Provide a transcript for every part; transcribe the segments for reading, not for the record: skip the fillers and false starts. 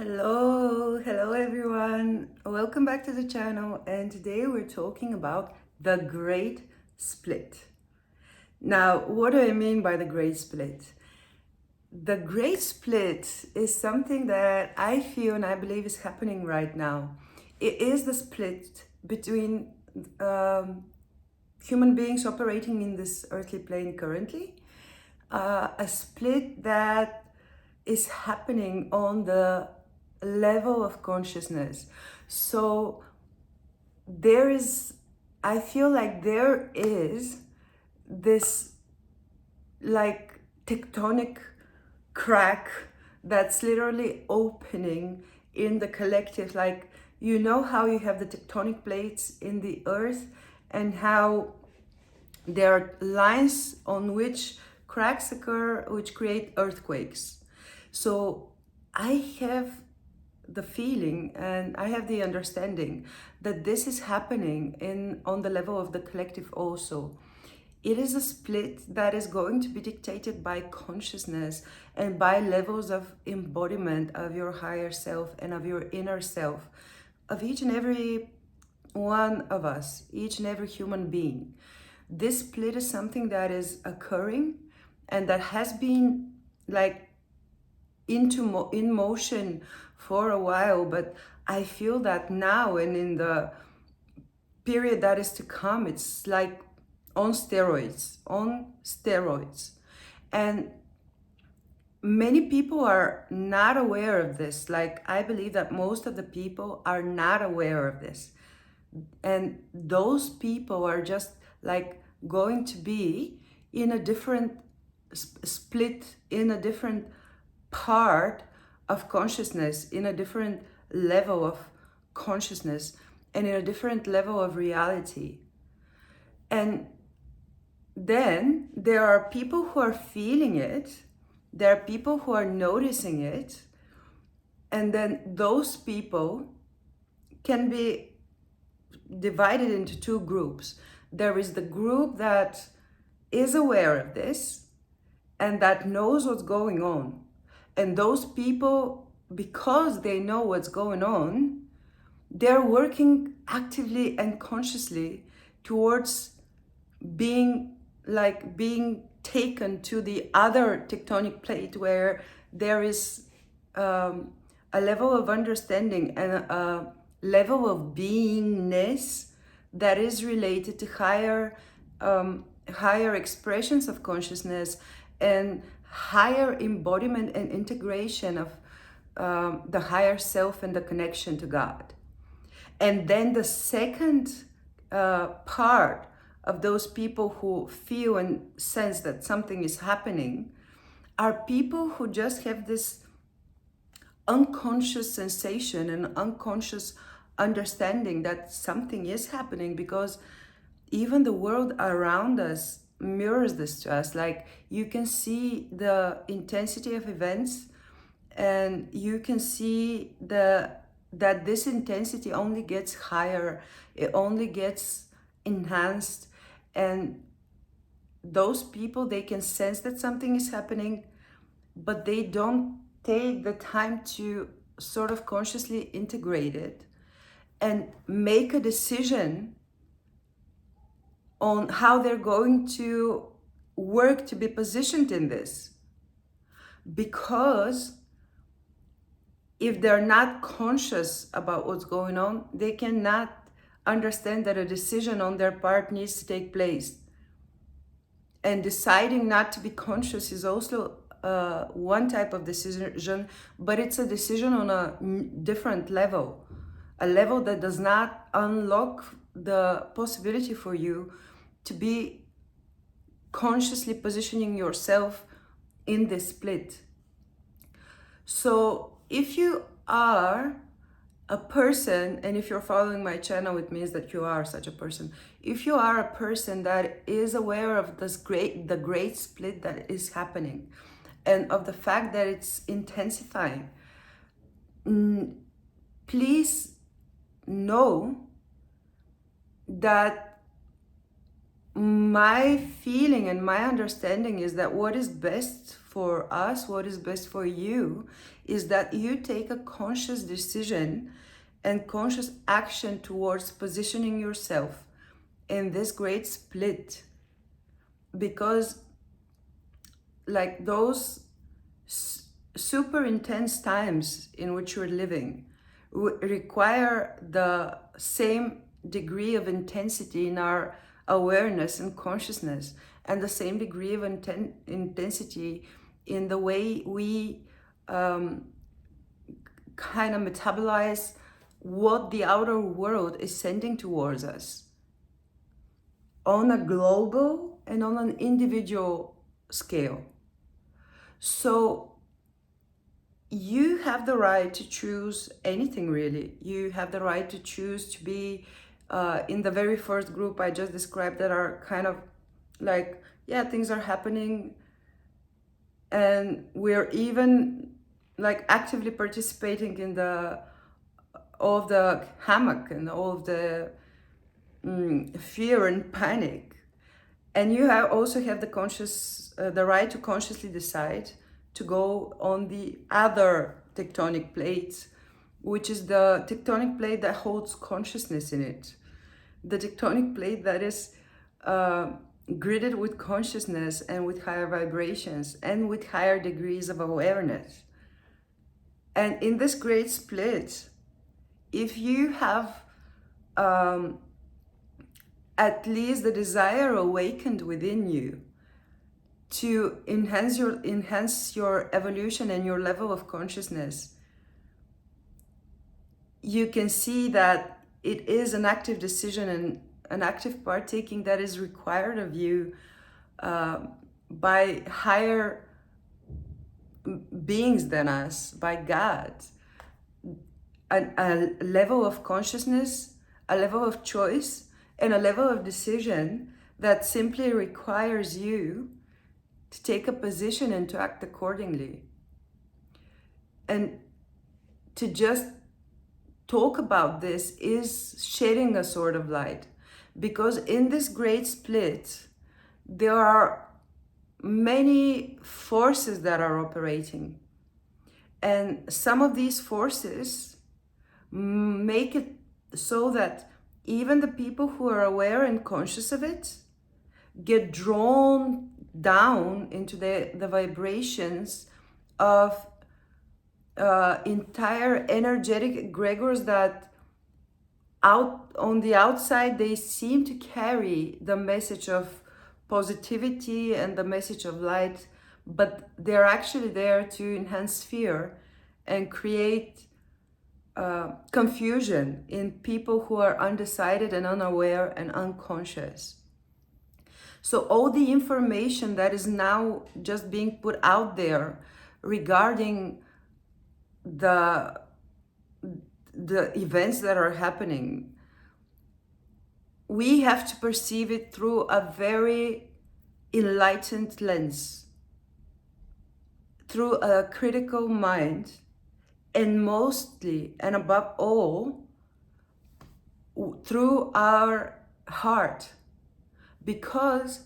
Hello everyone. Welcome back to the channel, and today we're talking about the Great Split. Now, what do I mean by the Great Split? The Great Split is something that I feel and I believe is happening right now. It is the split between human beings operating in this earthly plane currently, a split that is happening on the level of consciousness. So I feel like there is this like tectonic crack that's literally opening in the collective. Like, you know how you have the tectonic plates in the earth and how there are lines on which cracks occur, which create earthquakes. So I have the feeling and I have the understanding that this is happening on the level of the collective also. It is a split that is going to be dictated by consciousness and by levels of embodiment of your higher self and of your inner self, of each and every one of us, each and every human being. This split is something that is occurring and that has been like in motion for a while, but I feel that now and in the period that is to come, it's like on steroids. And many people are not aware of this. Like, I believe that most of the people are not aware of this. And those people are just like going to be in a different split, in a different part of consciousness, in a different level of consciousness, and in a different level of reality. And then there are people who are feeling it, there are people who are noticing it, and then those people can be divided into two groups. There is the group that is aware of this and that knows what's going on. And those people, because they know what's going on, they're working actively and consciously towards being taken to the other tectonic plate where there is a level of understanding and a level of beingness that is related to higher expressions of consciousness and higher embodiment and integration of the higher self and the connection to God. And then the second part of those people who feel and sense that something is happening are people who just have this unconscious sensation and unconscious understanding that something is happening, because even the world around us mirrors this to us. Like, you can see the intensity of events, and you can see that this intensity only gets higher, it only gets enhanced, and those people, they can sense that something is happening, but they don't take the time to sort of consciously integrate it and make a decision on how they're going to work to be positioned in this. Because if they're not conscious about what's going on, they cannot understand that a decision on their part needs to take place. And deciding not to be conscious is also one type of decision, but it's a decision on a different level, a level that does not unlock the possibility for you to be consciously positioning yourself in this split. So if you are a person, and if you're following my channel, it means that you are such a person. If you are a person that is aware of the great split that is happening, and of the fact that it's intensifying, please know that my feeling and my understanding is that what is best for us, what is best for you, is that you take a conscious decision and conscious action towards positioning yourself in this great split. Because like those super intense times in which you're living require the same degree of intensity in our awareness and consciousness, and the same degree of intensity in the way we kind of metabolize what the outer world is sending towards us on a global and on an individual scale. So you have the right to choose anything, really. You have the right to choose to be in the very first group I just described, that are kind of like, yeah, things are happening and we're even like actively participating in all of the hammock and all of the fear and panic. And you also have the right to consciously decide to go on the other tectonic plate, which is the tectonic plate that holds consciousness in it. The tectonic plate that is gridded with consciousness and with higher vibrations and with higher degrees of awareness. And in this great split, if you have at least the desire awakened within you to enhance your evolution and your level of consciousness, you can see that it is an active decision and an active partaking that is required of you by higher beings than us, by God. A level of consciousness, a level of choice, and a level of decision that simply requires you to take a position and to act accordingly. And to just talk about this is shedding a sort of light, because in this great split, there are many forces that are operating. And some of these forces make it so that even the people who are aware and conscious of it get drawn down into the vibrations of entire energetic egregores that out on the outside they seem to carry the message of positivity and the message of light, but they're actually there to enhance fear and create confusion in people who are undecided and unaware and unconscious. So all the information that is now just being put out there regarding the events that are happening, we have to perceive it through a very enlightened lens, through a critical mind, and mostly and above all through our heart, because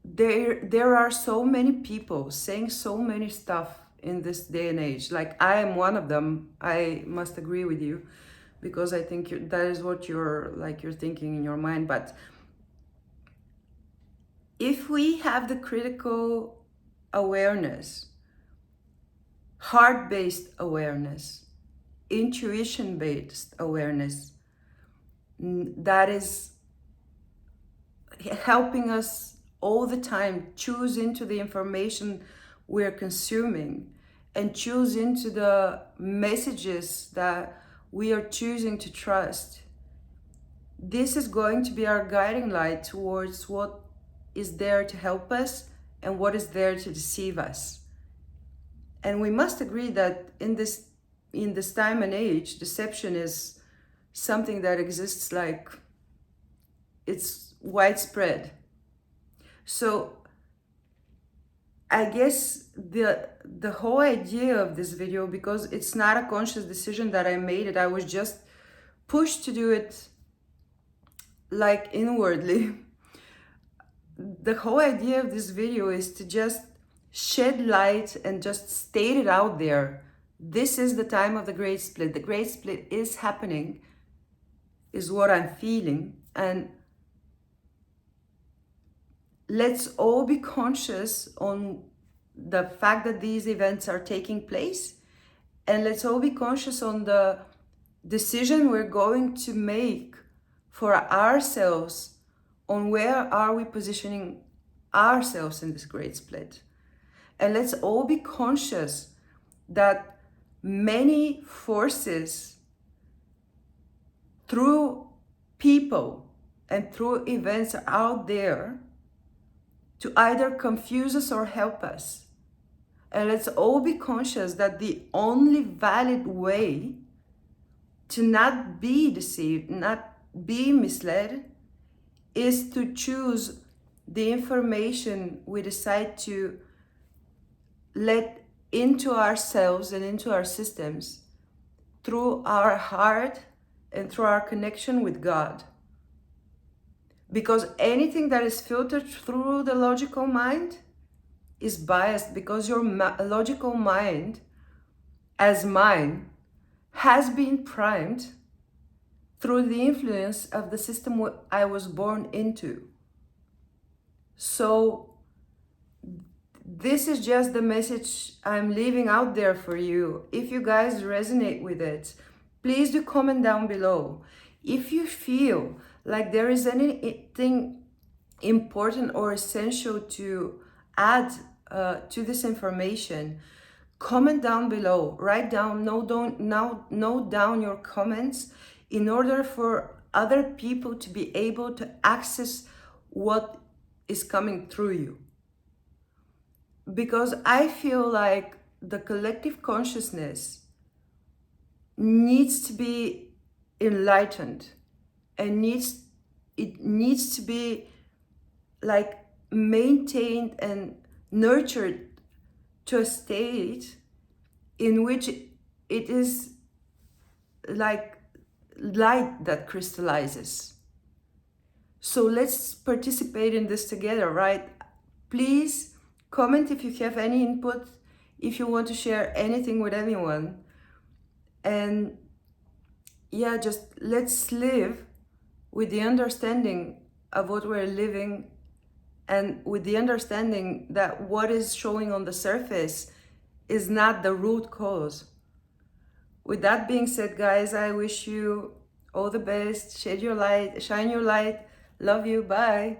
there are so many people saying so many stuff in this day and age. Like, I am one of them. I must agree with you, because I think that is what you're thinking in your mind. But if we have the critical awareness, heart-based awareness, intuition-based awareness, that is helping us all the time choose into the information we're consuming and choose into the messages that we are choosing to trust, this is going to be our guiding light towards what is there to help us and what is there to deceive us. And we must agree that in this time and age, deception is something that exists, like it's widespread. So I guess the whole idea of this video, because it's not a conscious decision that I made it, I was just pushed to do it like inwardly. The whole idea of this video is to just shed light and just state it out there. This is the time of the great split. The great split is happening, is what I'm feeling. And let's all be conscious on the fact that these events are taking place. And let's all be conscious on the decision we're going to make for ourselves on where are we positioning ourselves in this great split. And let's all be conscious that many forces through people and through events are out there to either confuse us or help us. And let's all be conscious that the only valid way to not be deceived, not be misled, is to choose the information we decide to let into ourselves and into our systems through our heart and through our connection with God. Because anything that is filtered through the logical mind is biased, because your logical mind, as mine, has been primed through the influence of the system I was born into. So this is just the message I'm leaving out there for you. If you guys resonate with it, please do comment down below. If you feel like there is anything important or essential to add to this information, comment down below. Write down, note down your comments in order for other people to be able to access what is coming through you. Because I feel like the collective consciousness needs to be enlightened, and it needs to be like maintained and nurtured to a state in which it is like light that crystallizes. So let's participate in this together, right? Please comment if you have any input, if you want to share anything with anyone. And yeah, just let's live with the understanding of what we're living, and with the understanding that what is showing on the surface is not the root cause. With that being said, guys, I wish you all the best. Shine your light. Love you. Bye.